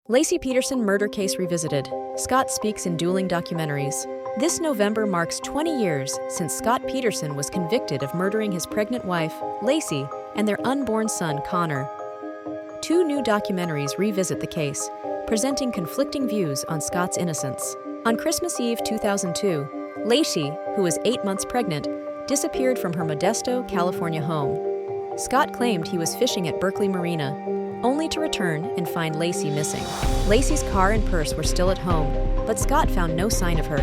Laci Peterson murder case revisited. Scott speaks in dueling documentaries. This November marks 20 years since Scott Peterson was convicted of murdering his pregnant wife, Laci, and their unborn son, Connor. Two new documentaries revisit the case, presenting conflicting views on Scott's innocence. On Christmas Eve 2002, Laci, who was 8 months pregnant, disappeared from her Modesto, California home. Scott claimed he was fishing at Berkeley Marina, only to return and find Laci missing. Laci's car and purse were still at home, but Scott found no sign of her.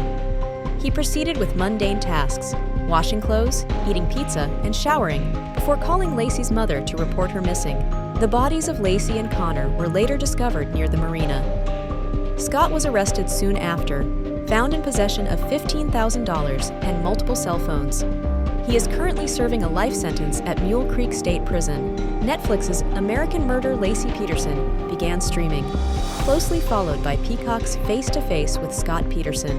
He proceeded with mundane tasks, washing clothes, eating pizza, and showering, before calling Laci's mother to report her missing. The bodies of Laci and Connor were later discovered near the marina. Scott was arrested soon after, found in possession of $15,000 and multiple cell phones. He is currently serving a life sentence at Mule Creek State Prison. Netflix's American Murder Laci Peterson began streaming, closely followed by Peacock's Face to Face with Scott Peterson.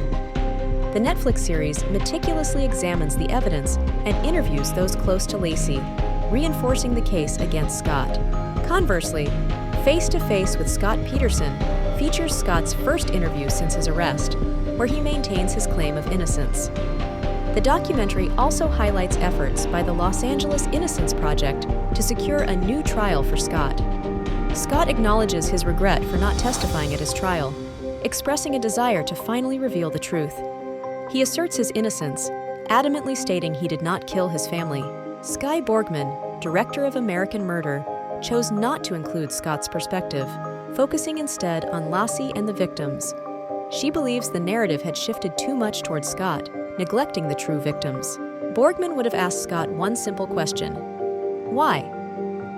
The Netflix series meticulously examines the evidence and interviews those close to Laci, reinforcing the case against Scott. Conversely, Face to Face with Scott Peterson features Scott's first interview since his arrest, where he maintains his claim of innocence. The documentary also highlights efforts by the Los Angeles Innocence Project to secure a new trial for Scott. Scott acknowledges his regret for not testifying at his trial, expressing a desire to finally reveal the truth. He asserts his innocence, adamantly stating he did not kill his family. Skye Borgman, director of American Murder, chose not to include Scott's perspective, focusing instead on Laci and the victims. She believes the narrative had shifted too much towards Scott, neglecting the true victims. Borgman would have asked Scott one simple question: why?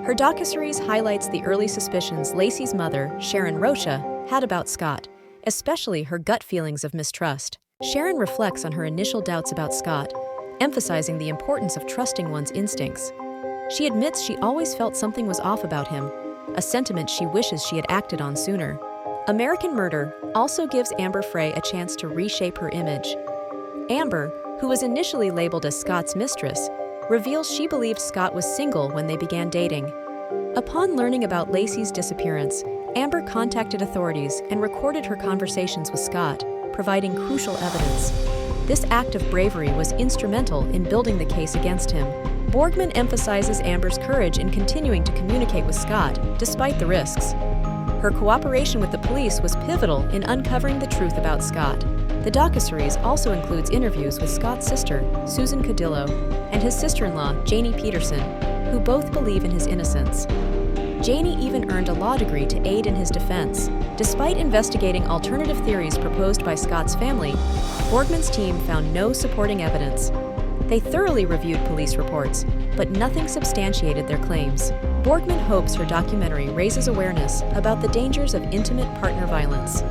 Her docuseries highlights the early suspicions Laci's mother, Sharon Rocha, had about Scott, especially her gut feelings of mistrust. Sharon reflects on her initial doubts about Scott, emphasizing the importance of trusting one's instincts. She admits she always felt something was off about him, a sentiment she wishes she had acted on sooner. American Murder also gives Amber Frey a chance to reshape her image. Amber, who was initially labeled as Scott's mistress, reveals she believed Scott was single when they began dating. Upon learning about Laci's disappearance, Amber contacted authorities and recorded her conversations with Scott, providing crucial evidence. This act of bravery was instrumental in building the case against him. Borgman emphasizes Amber's courage in continuing to communicate with Scott, despite the risks. Her cooperation with the police was pivotal in uncovering the truth about Scott. The docuseries also includes interviews with Scott's sister, Susan Cadillo, and his sister-in-law, Janie Peterson, who both believe in his innocence. Janie even earned a law degree to aid in his defense. Despite investigating alternative theories proposed by Scott's family, Borgman's team found no supporting evidence. They thoroughly reviewed police reports, but nothing substantiated their claims. Borgman hopes her documentary raises awareness about the dangers of intimate partner violence.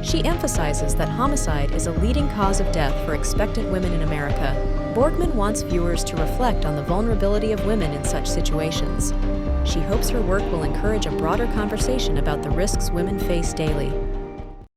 She emphasizes that homicide is a leading cause of death for expectant women in America. Borgman wants viewers to reflect on the vulnerability of women in such situations. She hopes her work will encourage a broader conversation about the risks women face daily.